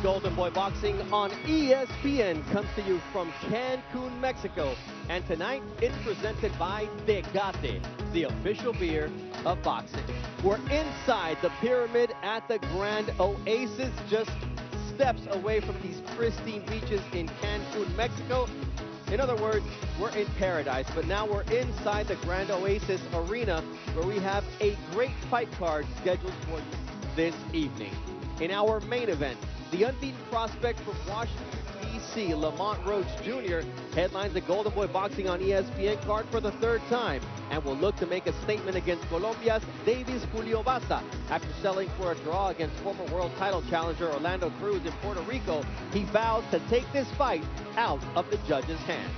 Golden Boy Boxing on ESPN comes to you from Cancun, Mexico. And tonight, it's presented by Tecate, the official beer of boxing. We're inside the pyramid at the Grand Oasis, just steps away from these pristine beaches in Cancun, Mexico. In other words, we're in paradise, but now we're inside the Grand Oasis Arena, where we have a great fight card scheduled for you this evening. In our main event, the unbeaten prospect from Washington, D.C., Lamont Roach Jr. headlines the Golden Boy Boxing on ESPN card for the third time and will look to make a statement against Colombia's Davis Julio Basa. After selling for a draw against former world title challenger Orlando Cruz in Puerto Rico, he vows to take this fight out of the judges' hands.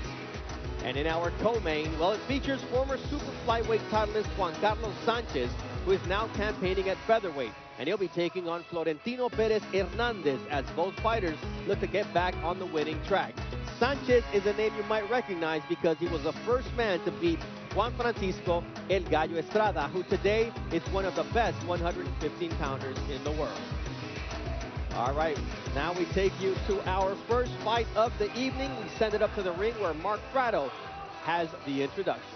And in our co-main, well, it features former super flyweight titleist Juan Carlos Sanchez, who is now campaigning at featherweight. And he'll be taking on Florentino Perez Hernandez as both fighters look to get back on the winning track. Sanchez is a name you might recognize because he was the first man to beat Juan Francisco El Gallo Estrada, who today is one of the best 115-pounders in the world. All right, now we take you to our first fight of the evening. We send it up to the ring where Mark Prado has the introduction.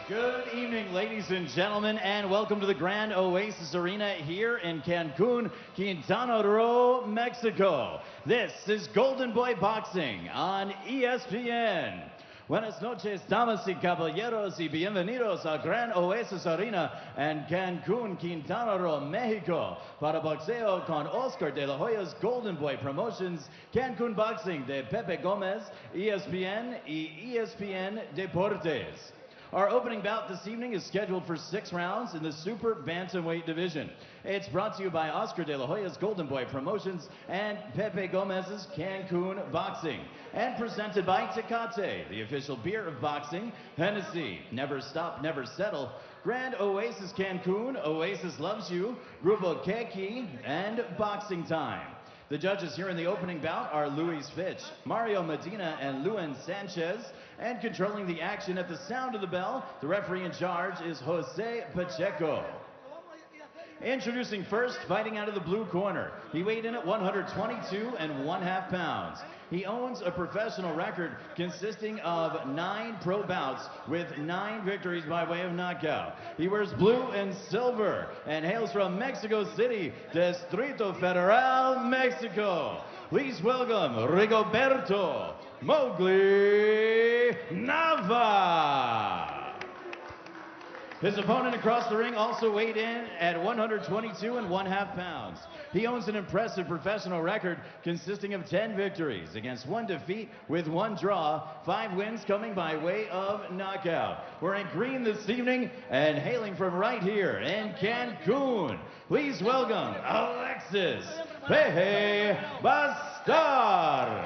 Good evening, ladies and gentlemen, and welcome to the Grand Oasis Arena here in Cancun, Quintana Roo, Mexico. This is Golden Boy Boxing on ESPN. Buenas noches, damas y caballeros, y bienvenidos a Gran Oasis Arena en Cancún, Quintana Roo, Mexico, para boxeo con Oscar de la Hoya's Golden Boy Promotions, Cancún Boxing de Pepe Gomez, ESPN y ESPN Deportes. Our opening bout this evening is scheduled for 6 rounds in the super bantamweight division. It's brought to you by Oscar de la Hoya's Golden Boy Promotions and Pepe Gomez's Cancun Boxing, and presented by Tecate, the official beer of boxing, Hennessy, Never Stop, Never Settle, Grand Oasis Cancun, Oasis Loves You, Grupo Keki, and Boxing Time. The judges here in the opening bout are Luis Fitch, Mario Medina, and Luen Sanchez. And controlling the action at the sound of the bell, the referee in charge is Jose Pacheco. Introducing first, fighting out of the blue corner. He weighed in at 122 1/2 pounds. He owns a professional record consisting of 9 pro bouts with 9 victories by way of knockout. He wears blue and silver and hails from Mexico City, Distrito Federal, Mexico. Please welcome Rigoberto Mowgli Nava. His opponent across the ring also weighed in at 122 1/2 pounds. He owns an impressive professional record consisting of 10 victories against 1 defeat with 1 draw, 5 wins coming by way of knockout. We're in green this evening and hailing from right here in Cancun. Please welcome Alexis B. Bastar.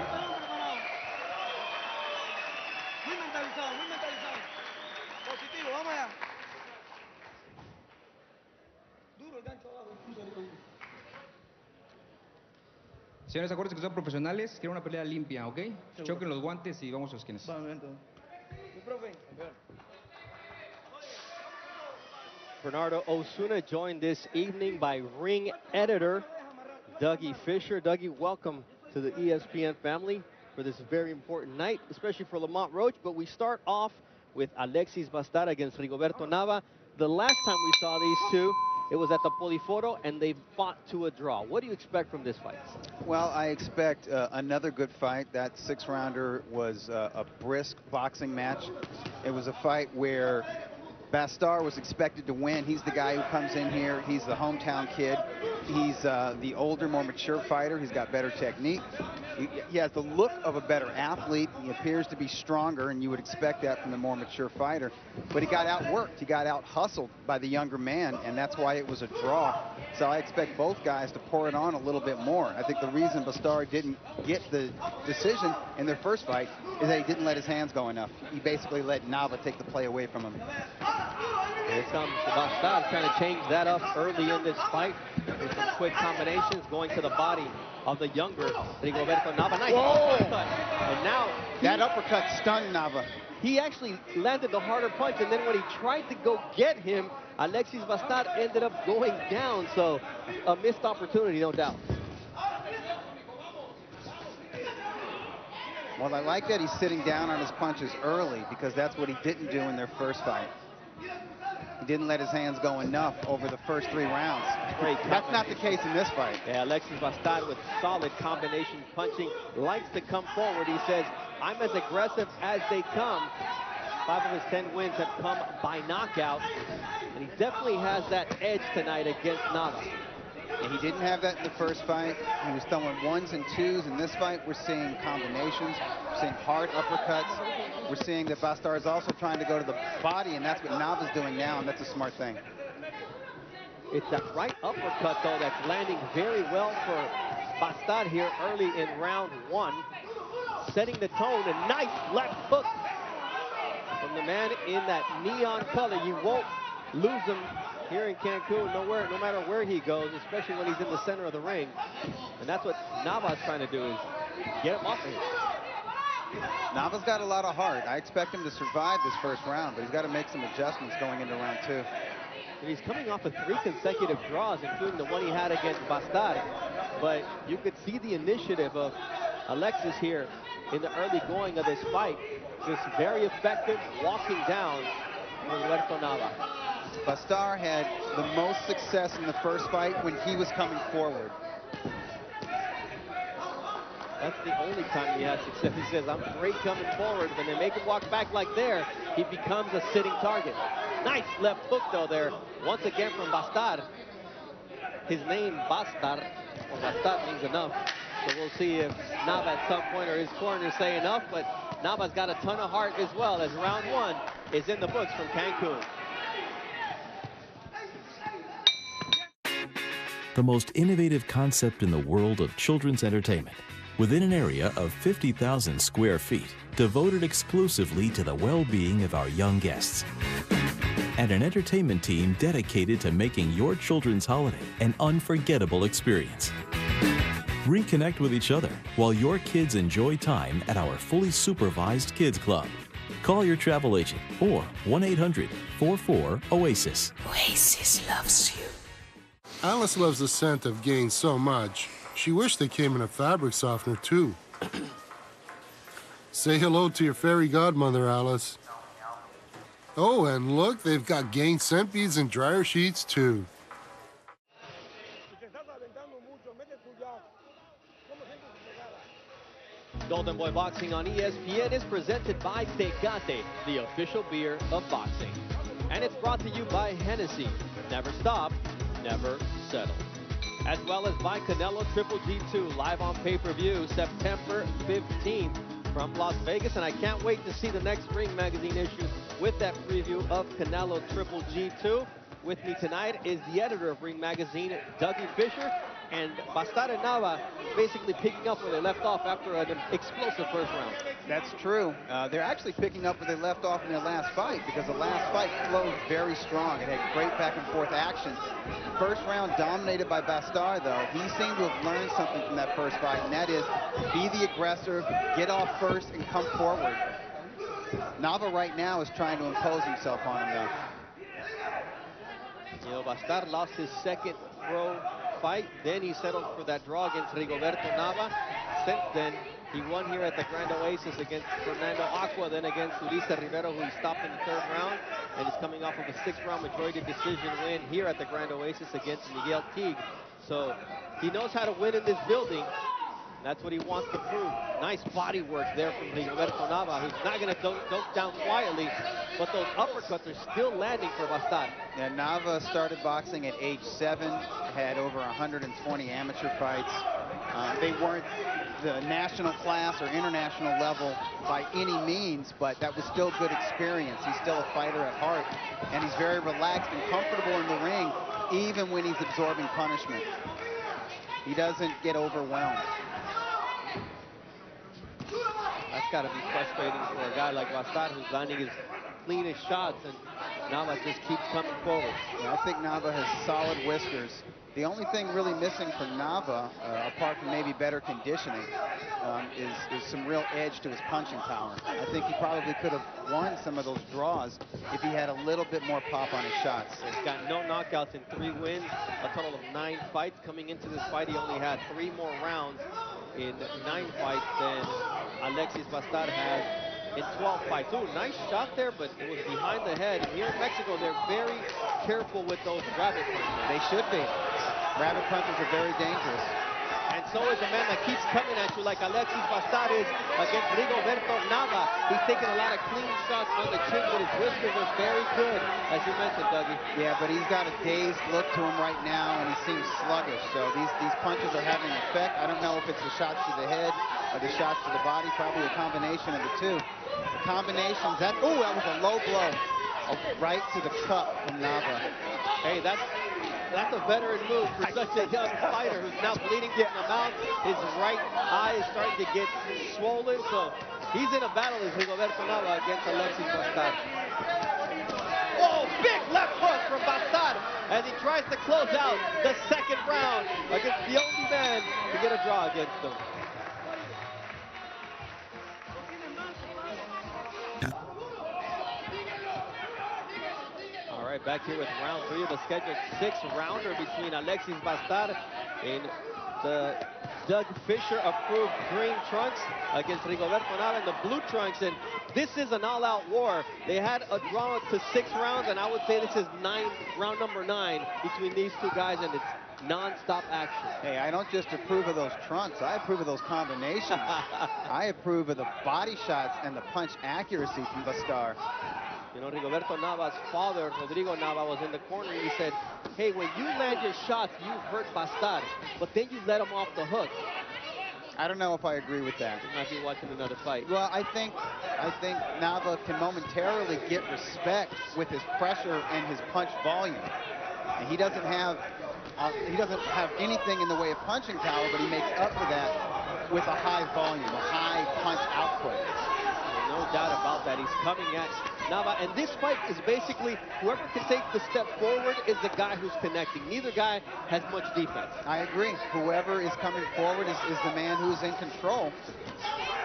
Señores, acuérdense que son profesionales, quiero una pelea limpia, ¿ok? Choquen los guantes y vamos a los esquinas. Bernardo Osuna joined this evening by ring editor Dougie Fisher. Dougie, welcome to the ESPN family for this very important night, especially for Lamont Roach. But we start off with Alexis Bastar against Rigoberto Nava. The last time we saw these two, it was at the Poliforo, and they fought to a draw. What do you expect from this fight? Well, I expect another good fight. That 6-rounder was a brisk boxing match. It was a fight where Bastar was expected to win. He's the guy who comes in here. He's the hometown kid. He's the older, more mature fighter. He's got better technique. He has the look of a better athlete. He appears to be stronger, and you would expect that from the more mature fighter. But he got outworked. He got out-hustled by the younger man, and that's why it was a draw. So I expect both guys to pour it on a little bit more. I think the reason Bastar didn't get the decision in their first fight is that he didn't let his hands go enough. He basically let Nava take the play away from him. Here comes Bastard trying to change that up early in this fight with some quick combinations, going to the body of the younger Rigoberto Nava. Nice uppercut. And now That uppercut stunned Nava. he actually landed the harder punch, and then when he tried to go get him, Alexis Bastard ended up going down. So a missed opportunity, no doubt. Well, I like that he's sitting down on his punches early, because that's what he didn't do in their first fight. He didn't let his hands go enough over the first 3 rounds. That's not the case in this fight. Yeah, Alexis Bastard with solid combination punching, likes to come forward. He says, I'm as aggressive as they come. 5 of his 10 wins have come by knockout, and he definitely has that edge tonight against Nava. And he didn't have that in the first fight. He was throwing 1s and 2s. In this fight, we're seeing combinations. We're seeing hard uppercuts. We're seeing that Bastard is also trying to go to the body, and that's what Nava's doing now, and that's a smart thing. It's that right uppercut, though, that's landing very well for Bastard here early in round 1. Setting the tone, a nice left hook from the man in that neon color. You won't lose him here in Cancun, no matter where he goes, especially when he's in the center of the ring. And that's what Nava's trying to do, is get him off of him. Nava's got a lot of heart. I expect him to survive this first round, but he's got to make some adjustments going into round 2. And he's coming off of 3 consecutive draws, including the one he had against Bastard. But you could see the initiative of Alexis here in the early going of this fight. Just very effective, walking down Rigoberto Nava. Bastard had the most success in the first fight when he was coming forward. That's the only time he has success. He says, I'm great coming forward. When they make him walk back like there, he becomes a sitting target. Nice left hook, though, there. Once again from Bastard. His name, Bastard, or Bastard means enough. So we'll see if Nava at some point, or his corners say enough, but Nava's got a ton of heart as well, as round 1 is in the books from Cancun. The most innovative concept in the world of children's entertainment, within an area of 50,000 square feet, devoted exclusively to the well-being of our young guests. And an entertainment team dedicated to making your children's holiday an unforgettable experience. Reconnect with each other while your kids enjoy time at our fully supervised Kids Club. Call your travel agent or 1-800-44-OASIS. Oasis loves you. Alice loves the scent of Gain so much, she wished they came in a fabric softener, too. Say hello to your fairy godmother, Alice. Oh, and look, they've got Gain scent beads and dryer sheets, too. Golden Boy Boxing on ESPN is presented by Tecate, the official beer of boxing. And it's brought to you by Hennessy. Never stop, never settle. As well as by Canelo Triple G2, live on pay-per-view September 15th from Las Vegas. And I can't wait to see the next Ring Magazine issue with that preview of Canelo Triple G2. With me tonight is the editor of Ring Magazine, Dougie Fisher. And Bastard and Nava basically picking up where they left off after an explosive first round. That's true. They're actually picking up where they left off in their last fight, because the last fight flowed very strong. It had great back and forth action. First round dominated by Bastard, though. He seemed to have learned something from that first fight, and that is be the aggressor, get off first, and come forward. Nava right now is trying to impose himself on him, though. You know, Bastard lost his second pro fight. Then he settled for that draw against Rigoberto Nava. Since then, he won here at the Grand Oasis against Fernando Aqua, then against Ulisa Rivero, who he stopped in the 3rd round, and is coming off of a 6th-round majority decision win here at the Grand Oasis against Miguel Teague. So he knows how to win in this building. That's what he wants to prove. Nice body work there from Rigoberto Nava, who's not going to dunk down quietly, but those uppercuts are still landing for Bastard. Yeah, Nava started boxing at age 7, had over 120 amateur fights. They weren't the national class or international level by any means, but that was still good experience. He's still a fighter at heart, and he's very relaxed and comfortable in the ring, even when he's absorbing punishment. He doesn't get overwhelmed. That's got to be frustrating for a guy like Bastard, who's landing his cleanest shots, and Nava just keeps coming forward. Yeah, I think Nava has solid whiskers. The only thing really missing for Nava, apart from maybe better conditioning, is some real edge to his punching power. I think he probably could have won some of those draws if he had a little bit more pop on his shots. He's got no knockouts in 3 wins, a total of 9 fights. Coming into this fight, he only had 3 more rounds in 9 fights than Alexis Bastard had in 12 fights. Ooh, nice shot there, but it was behind the head. And here in Mexico, they're very careful with those rabbit punches. They should be. Rabbit punches are very dangerous. And so is a man that keeps coming at you like Alexis Bastard is against Rigoberto Nava. He's taking a lot of clean shots on the chin, but his whiskers are very good, as you mentioned, Dougie. Yeah, but he's got a dazed look to him right now, and he seems sluggish. So these punches are having an effect. I don't know if it's the shots to the head or the shots to the body, probably a combination of the two. The combinations, that was a low blow. Right to the cup from Nava. Hey, that's a veteran move for such a young fighter who's now bleeding from the mouth. His right eye is starting to get swollen, so he's in a battle as Rigoberto Nava against Alexis Bastard. Oh, big left hook from Bastard as he tries to close out the second round against the only man to get a draw against him. All right, back here with round 3 of the scheduled 6-rounder between Alexis Bastard in the Doug Fisher approved green trunks against Rigoberto Nava in the blue trunks. And this is an all-out war. They had a draw to 6 rounds, and I would say this is round number 9 between these two guys, and it's non-stop action. Hey, I don't just approve of those trunks. I approve of those combinations. I approve of the body shots and the punch accuracy from Bastard. You know, Rigoberto Nava's father, Rodrigo Nava, was in the corner, and he said, hey, when you land your shots, you hurt Bastard, but then you let him off the hook. I don't know if I agree with that. You might be watching another fight. Well, I think Nava can momentarily get respect with his pressure and his punch volume. And he doesn't have anything in the way of punching power, but he makes up for that with a high volume, a high punch output. No doubt about that. He's coming at Nava, and this fight is basically whoever can take the step forward is the guy who's connecting. Neither guy has much defense. I agree. Whoever is coming forward is the man who's in control.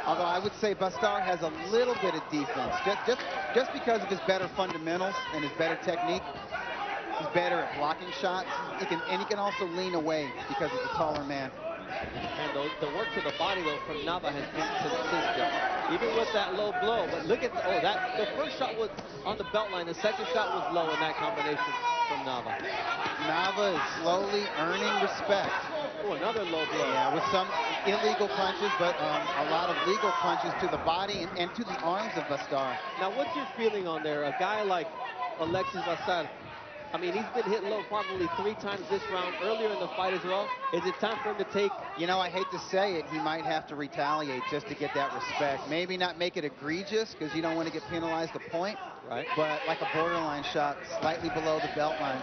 Although I would say Bastard has a little bit of defense, just because of his better fundamentals and his better technique. He's better at blocking shots. He can also lean away because he's a taller man. And the work to the body, though, from Nava has been consistent, even with that low blow. But look at the first shot was on the belt line. The second shot was low in that combination from Nava. Nava is slowly earning respect. Oh, another low blow. Yeah, with some illegal punches, but a lot of legal punches to the body and to the arms of Bastard. Now, what's your feeling on there? A guy like Alexis Bastard, I mean, he's been hit low probably 3 times this round, earlier in the fight as well. Is it time for him to take? You know, I hate to say it, he might have to retaliate just to get that respect. Maybe not make it egregious, because you don't want to get penalized a point. Right. But like a borderline shot, slightly below the belt line.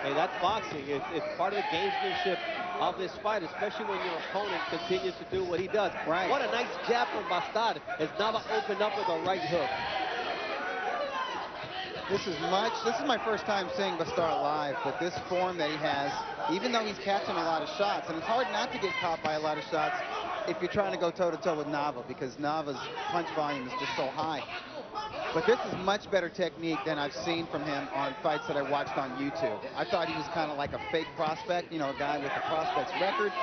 Hey, that's boxing. It's part of the gamesmanship of this fight, especially when your opponent continues to do what he does. Right. What a nice jab from Bastard as Nava opened up with a right hook. This is my first time seeing Bastard live, but this form that he has, even though he's catching a lot of shots, and it's hard not to get caught by a lot of shots if you're trying to go toe-to-toe with Nava, because Nava's punch volume is just so high. But this is much better technique than I've seen from him on fights that I watched on YouTube. I thought he was kind of like a fake prospect, you know, a guy with a prospect's record.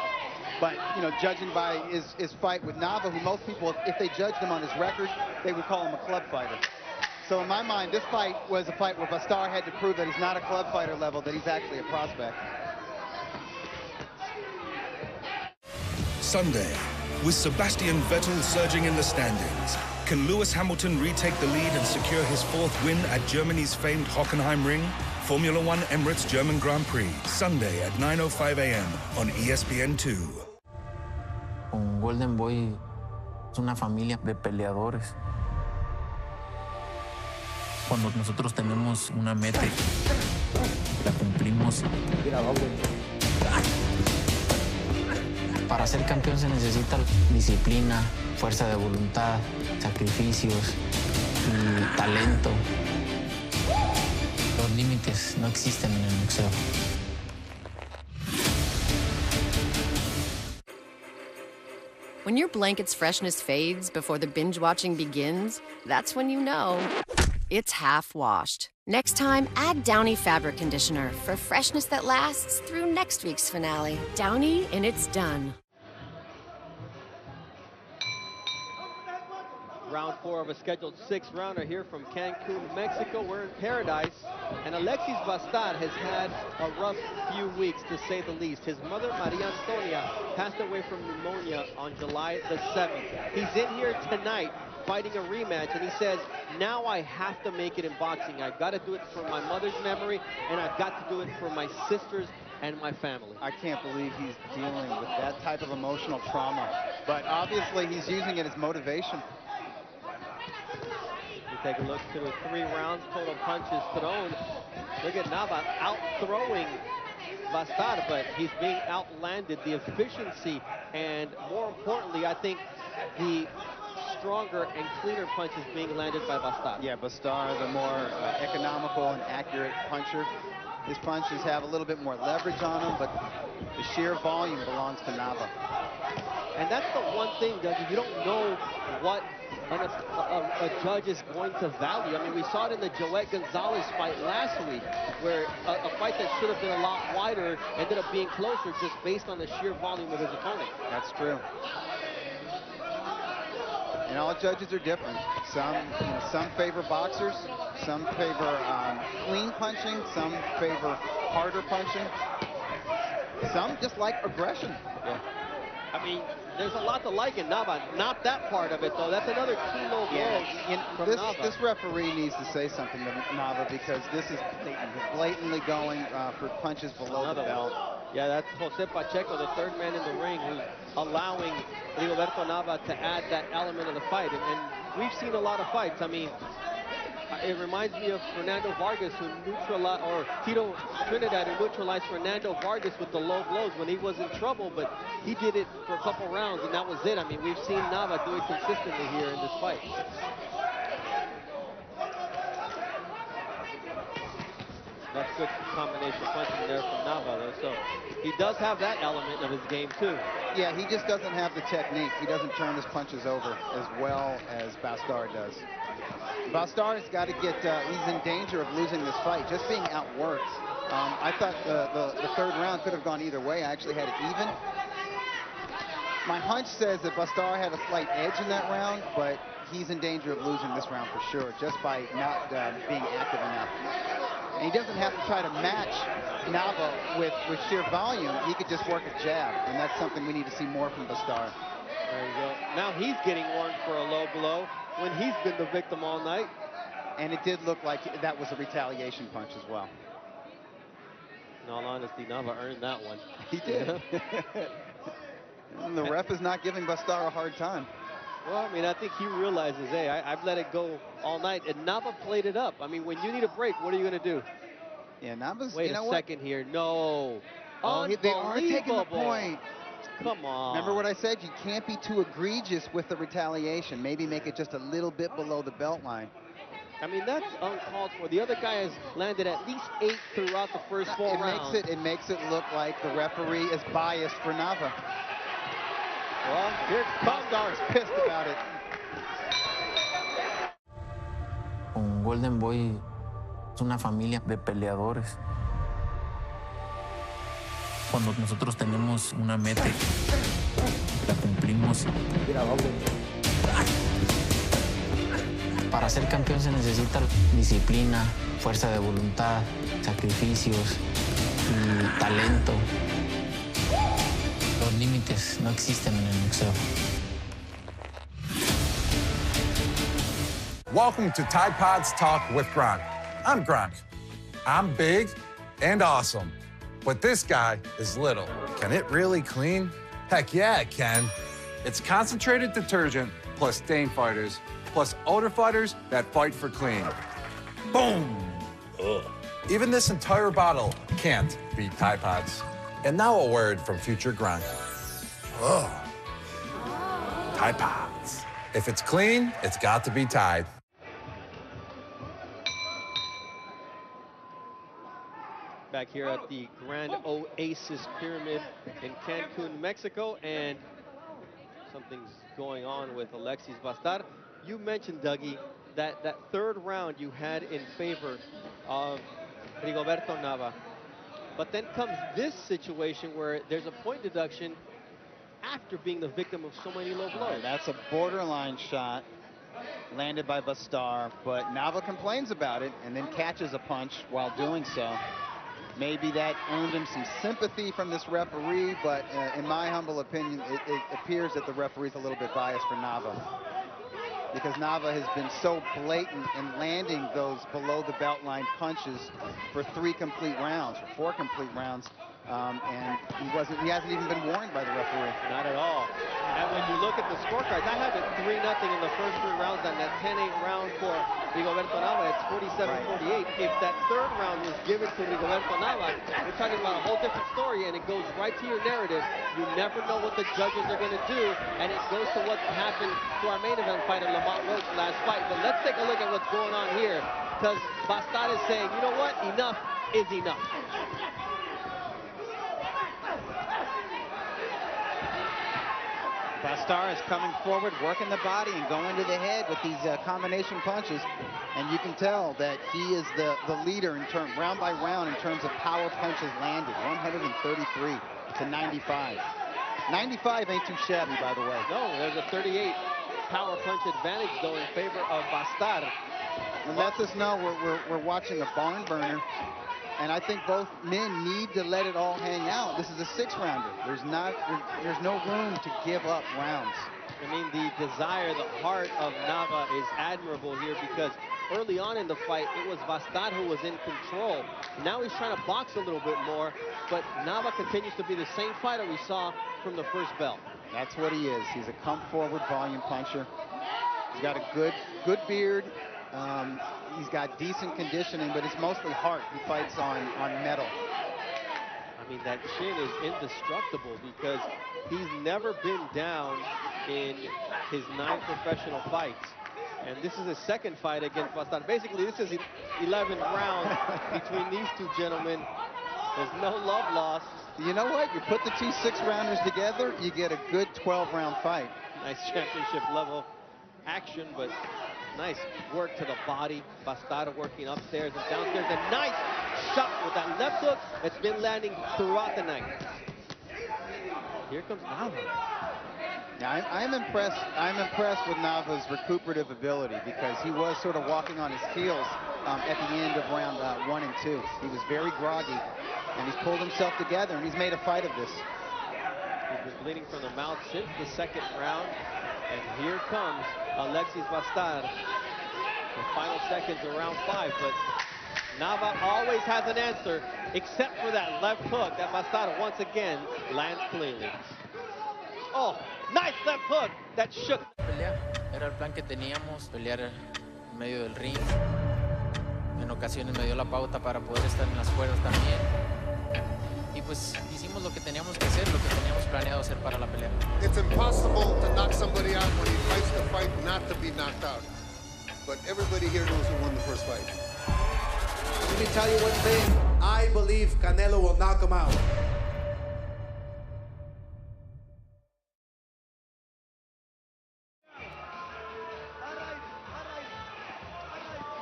But, you know, judging by his fight with Nava, who most people, if they judged him on his record, they would call him a club fighter. So in my mind, this fight was a fight where Bastard had to prove that he's not a club fighter level, that he's actually a prospect. Sunday, with Sebastian Vettel surging in the standings, can Lewis Hamilton retake the lead and secure his 4th win at Germany's famed Hockenheim Ring? Formula One Emirates German Grand Prix, Sunday at 9:05 a.m. on ESPN2. Con Golden Boy es una familia de peleadores. Cuando nosotros tenemos una meta, la cumplimos. Para ser campeón se necesita disciplina, fuerza de voluntad, sacrificios. y talento. Los límites no existen en el boxeo. When your blanket's freshness fades before the binge watching begins, that's when you know it's half washed. Next time, add Downy fabric conditioner for freshness that lasts through next week's finale. Downy, and it's done. Round 4 of a scheduled 6-rounder here from Cancun, Mexico. We're in paradise, and Alexis Bastard has had a rough few weeks, to say the least. His mother, Maria Antonia, passed away from pneumonia on July the 7th. He's in here tonight fighting a rematch, and he says, now I have to make it in boxing. I've got to do it for my mother's memory, and I've got to do it for my sisters and my family. I can't believe he's dealing with that type of emotional trauma, but obviously he's using it as motivation. We take a look to the 3 rounds, total punches thrown. Look at Nava out-throwing Bastard, but he's being outlanded. The efficiency, and more importantly, I think the stronger and cleaner punches being landed by Bastard. Yeah, Bastard, the more economical and accurate puncher. His punches have a little bit more leverage on them, but the sheer volume belongs to Nava. And that's the one thing, Doug, you don't know what a judge is going to value. I mean, we saw it in the Joet Gonzalez fight last week, where a fight that should have been a lot wider ended up being closer just based on the sheer volume of his opponent. That's true. And all judges are different. Some favor boxers, some favor clean punching, some favor harder punching. Some just like aggression. Yeah. I mean, there's a lot to like in Nava. Not that part of it, though. That's another 2 low blows from Nava. This referee needs to say something to Nava, because this is blatantly going for punches below the belt. Yeah, that's Jose Pacheco, the 3rd man in the ring, who's allowing Rigoberto Nava to add that element of the fight. And we've seen a lot of fights. I mean, it reminds me of Fernando Vargas, who neutralized, or Tito Trinidad, who neutralized Fernando Vargas with the low blows when he was in trouble, but he did it for a couple rounds, and that was it. I mean, we've seen Nava do it consistently here in this fight. That's good combination punching there from Nava, though. So he does have that element of his game, too. Yeah, he just doesn't have the technique. He doesn't turn his punches over as well as Bastard does. Bastard's got to get, he's in danger of losing this fight, just being outworked. I thought the 3rd round could have gone either way. I actually had it even. My hunch says that Bastard had a slight edge in that round, but he's in danger of losing this round for sure, just by not being active enough. And he doesn't have to try to match Nava with sheer volume. He could just work a jab, and that's something we need to see more from Bastard. There you go. Now he's getting warned for a low blow when he's been the victim all night. And it did look like that was a retaliation punch as well. In all honesty, Nava earned that one. He did. And the ref is not giving Bastard a hard time. Well, I mean, I think he realizes, hey, I've let it go all night, and Nava played it up. I mean, when you need a break, what are you going to do? Yeah, Nava's, Wait a second here. No. Oh, they are taking the point. Come on. Remember what I said? You can't be too egregious with the retaliation. Maybe make it just a little bit below the belt line. I mean, that's uncalled for. The other guy has landed at least 8 throughout the first 4 rounds. It makes it look like the referee is biased for Nava. Well, here Bastard's pissed about it. Con Golden Boy es una familia de peleadores. Cuando nosotros tenemos una meta, la cumplimos. Para ser campeón se necesita disciplina, fuerza de voluntad, sacrificios y talento. Los límites no existen en el boxeo. Welcome to Tide Pods Talk with Gronk. I'm Gronk. I'm big and awesome, but this guy is little. Can it really clean? Heck yeah, it can. It's concentrated detergent plus stain fighters plus odor fighters that fight for clean. Boom! Ugh. Even this entire bottle can't beat Tide Pods. And now a word from future Gronk. Ugh. Tide Pods. If it's clean, it's got to be Tide. Back here at the Grand Oasis Pyramid in Cancun, Mexico, and something's going on with Alexis Bastar. You mentioned, Dougie, that third round you had in favor of Rigoberto Nava. But then comes this situation where there's a point deduction after being the victim of so many low blows. That's a borderline shot landed by Bastar, but Nava complains about it and then catches a punch while doing so. Maybe that earned him some sympathy from this referee, but in my humble opinion, it appears that the referee's a little bit biased for Nava, because Nava has been so blatant in landing those below the belt line punches for 3 complete rounds, for 4 complete rounds, and he hasn't even been warned by the referee. Not at all. And when you look at the scorecards, I have it 3-0 in the first 3 rounds, and that 10-8 round for Rigoberto Nava, it's 47-48. If that third round was given to Rigoberto Nava, we're talking about a whole different story, and it goes right to your narrative. You never know what the judges are going to do, and it goes to what happened to our main event fighter, Lamont Roach, last fight. But let's take a look at what's going on here, because Bastar is saying, you know what, enough is enough. Bastar is coming forward, working the body and going to the head with these combination punches. And you can tell that he is the leader in round by round in terms of power punches landed, 133 to 95. 95 ain't too shabby, by the way. No, there's a 38 power punch advantage, though, in favor of Bastar. And lets us know we're watching a barn burner. And I think both men need to let it all hang out. This is a 6-rounder. There's no room to give up rounds. I mean, the desire, the heart of Nava is admirable here, because early on in the fight, it was Bastar who was in control. Now he's trying to box a little bit more, but Nava continues to be the same fighter we saw from the first belt. That's what he is. He's a come-forward volume puncher. He's got a good beard. He's got decent conditioning, but it's mostly heart. He fights on metal. I mean, that chin is indestructible, because he's never been down in his 9 professional fights. And this is his second fight against Bastar. Basically, this is 11 rounds between these two gentlemen. There's no love lost. You know what? You put the 2 6-rounders together, you get a good 12-round fight. Nice championship level action, but nice work to the body. Bastar working upstairs and downstairs. A nice shot with that left hook that's been landing throughout the night. Here comes Nava. Yeah, I'm impressed. I'm impressed with Nava's recuperative ability, because he was sort of walking on his heels at the end of round 1 and 2. He was very groggy, and he's pulled himself together, and he's made a fight of this. He's been bleeding from the mouth since the second round. And here comes Alexis Bastar. The final seconds of round 5, but Nava always has an answer, except for that left hook that Bastar once again lands cleanly. Oh, nice left hook that shook. Pelea. Era el plan que teníamos, pelear en medio del ring. En ocasiones me dio la pauta para poder estar en las cuerdas también. Y pues hicimos lo que teníamos que hacer, lo que teníamos planeado hacer para la pelea. It's impossible to knock somebody out when he fights the fight not to be knocked out. But everybody here knows who won the first fight. Let me tell you one thing. I believe Canelo will knock him out.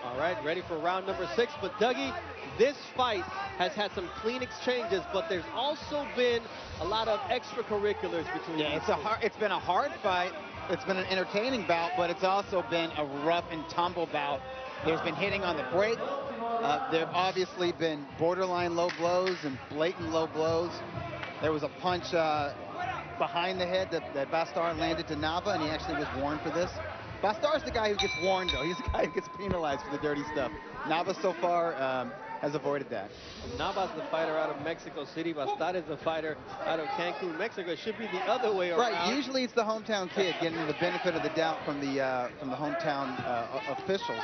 All right, ready for round number 6. But Dougie, this fight has had some clean exchanges, but there's also been a lot of extracurriculars between these two. It's been a hard fight. It's been an entertaining bout, but it's also been a rough and tumble bout. There's been hitting on the break. There have obviously been borderline low blows and blatant low blows. There was a punch behind the head that Bastar landed to Nava, and he actually was warned for this. Bastar's the guy who gets warned, though. He's the guy who gets penalized for the dirty stuff. Nava so far has avoided that. Nava's the fighter out of Mexico City. Bastar is the fighter out of Cancun, Mexico. It should be the other way around. Right. Usually it's the hometown kid getting the benefit of the doubt from the hometown officials.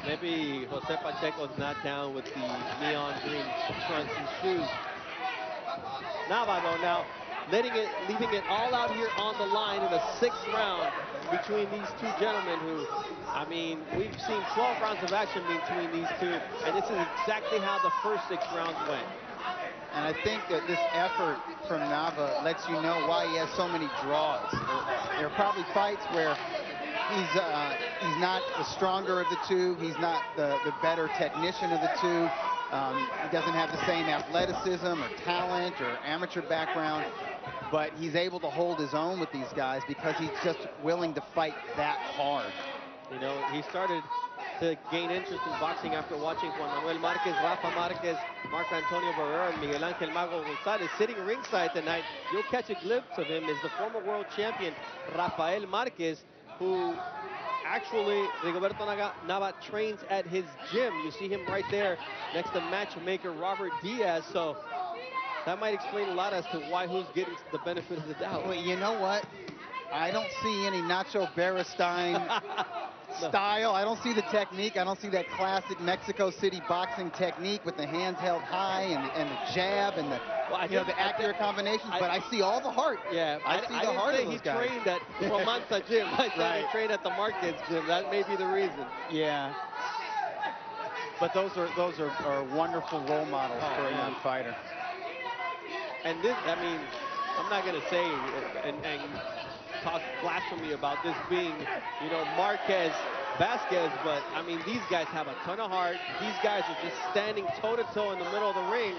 Maybe Jose Pacheco's not down with the neon green trunks and shoes. Nava, though, now leaving it all out here on the line in the 6th round between these two gentlemen who, I mean, we've seen 12 rounds of action between these two, and this is exactly how the first 6 rounds went. And I think that this effort from Nava lets you know why he has so many draws. There are probably fights where he's not the stronger of the two. He's not the better technician of the two. He doesn't have the same athleticism or talent or amateur background. But he's able to hold his own with these guys because he's just willing to fight that hard. You know, he started to gain interest in boxing after watching Juan Manuel Marquez, Rafa Marquez, Marco Antonio Barrera, and Miguel Angel Mago Gonzalez. Sitting ringside tonight, you'll catch a glimpse of him, is the former world champion, Rafael Marquez, who actually, Rigoberto Nava trains at his gym. You see him right there next to matchmaker Robert Diaz. So that might explain a lot as to why who's getting the benefit of the doubt. Well, you know what? I don't see any Nacho Beristain style. I don't see the technique. I don't see that classic Mexico City boxing technique with the hands held high and the jab and the, the accurate combinations. But I see all the heart. Yeah, I see the heart of those guys. He trained at Romanza Gym. I said he trained at the Marquez Gym. That may be the reason. Yeah. But those are wonderful role models for a young fighter. And this, I mean, I'm not going to say and talk blasphemy about this being, Marquez Vasquez, but I mean, these guys have a ton of heart. These guys are just standing toe-to-toe in the middle of the ring.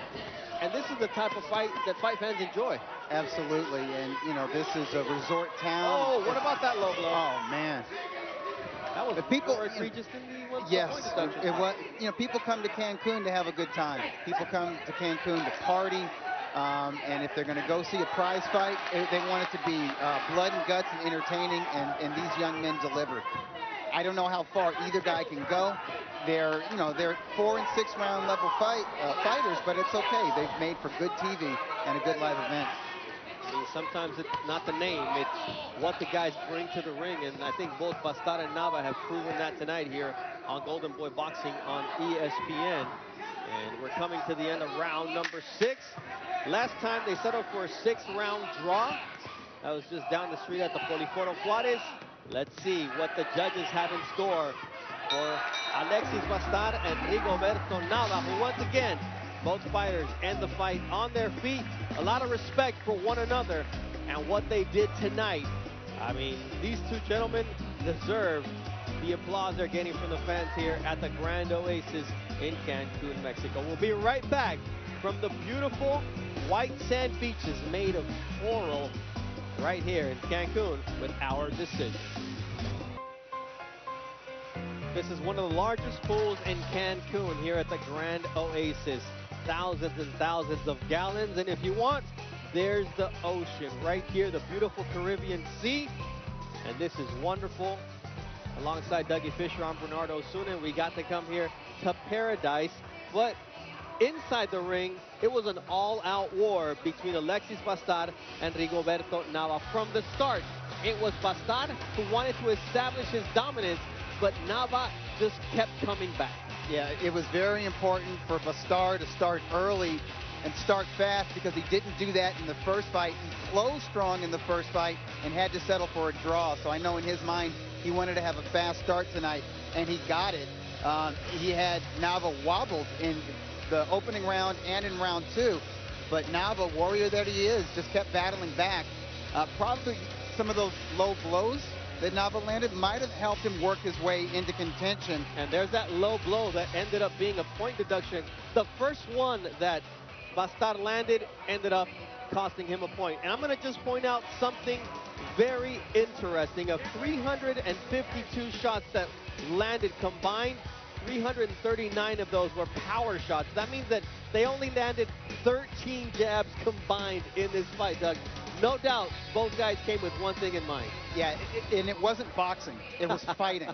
And this is the type of fight that fight fans enjoy. Absolutely. And, this is a resort town. Oh, what about that low blow? Oh, man. That was more egregious than the one. Yes, it was. People come to Cancun to have a good time. People come to Cancun to party. And if they're going to go see a prize fight, they want it to be blood and guts and entertaining, and these young men deliver. I don't know how far either guy can go. They're 4- and 6-round level fighters, but it's okay. They've made for good TV and a good live event. I mean, sometimes it's not the name, it's what the guys bring to the ring, and I think both Bastard and Nava have proven that tonight here on Golden Boy Boxing on ESPN. And we're coming to the end of round number 6. Last time they settled for a 6-round draw. That was just down the street at the Poliforo Juarez. Let's see what the judges have in store for Alexis Bastard and Rigoberto Nava, who once again, both fighters end the fight on their feet. A lot of respect for one another and what they did tonight. I mean, these two gentlemen deserve the applause they're getting from the fans here at the Grand Oasis in Cancun, Mexico. We'll be right back from the beautiful white sand beaches made of coral right here in Cancun with our decision. This is one of the largest pools in Cancun here at the Grand Oasis. Thousands and thousands of gallons, and if you want, there's the ocean right here, the beautiful Caribbean Sea, and this is wonderful. Alongside Dougie Fisher, I'm Bernardo Osuna. We got to come here to paradise, but inside the ring, it was an all-out war between Alexis Bastard and Rigoberto Nava. From the start, it was Bastard who wanted to establish his dominance, but Nava just kept coming back. Yeah, it was very important for Bastard to start early and start fast because he didn't do that in the first fight. He closed strong in the first fight and had to settle for a draw. So I know in his mind, he wanted to have a fast start tonight, and he got it. He had Nava wobbled in the opening round and in round 2, but Nava, warrior that he is, just kept battling back. Probably some of those low blows that Nava landed might have helped him work his way into contention. And there's that low blow that ended up being a point deduction. The first one that Bastard landed ended up costing him a point. And I'm going to just point out something very interesting. Of 352 shots that landed combined, 339 of those were power shots. That means that they only landed 13 jabs combined in this fight, Doug. No doubt, both guys came with one thing in mind. Yeah, and it wasn't boxing. It was fighting.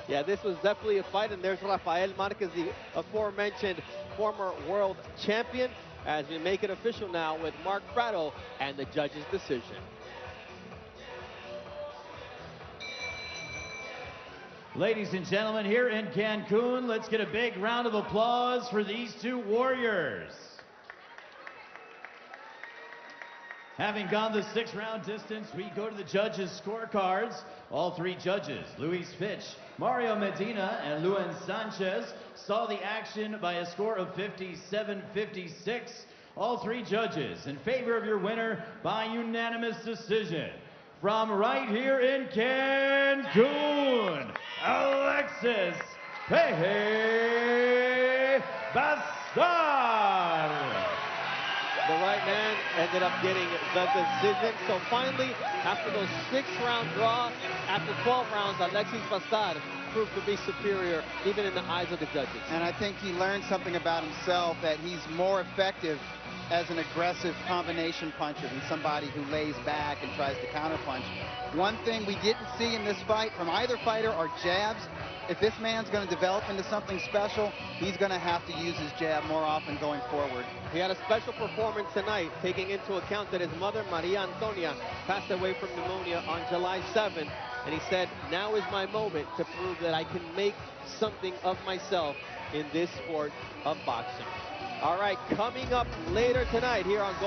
Yeah, this was definitely a fight, and there's Rafael Marquez, the aforementioned former world champion, as we make it official now with Mark Prado and the judge's decision. Ladies and gentlemen, here in Cancun, let's get a big round of applause for these two warriors. Having gone the 6-round distance, we go to the judges' scorecards. All 3 judges, Luis Fitch, Mario Medina, and Luen Sanchez, saw the action by a score of 57-56. All 3 judges in favor of your winner by unanimous decision. From right here in Cancun, Alexis B. The right man ended up getting the decision. So finally, after those 6-round draw, after 12 rounds, Alexis Bastard proved to be superior, even in the eyes of the judges. And I think he learned something about himself, that he's more effective as an aggressive combination puncher than somebody who lays back and tries to counterpunch. One thing we didn't see in this fight from either fighter are jabs. If this man's going to develop into something special, he's going to have to use his jab more often going forward. He had a special performance tonight, taking into account that his mother, Maria Antonia, passed away from pneumonia on July 7th. And he said, now is my moment to prove that I can make something of myself in this sport of boxing. All right, coming up later tonight here on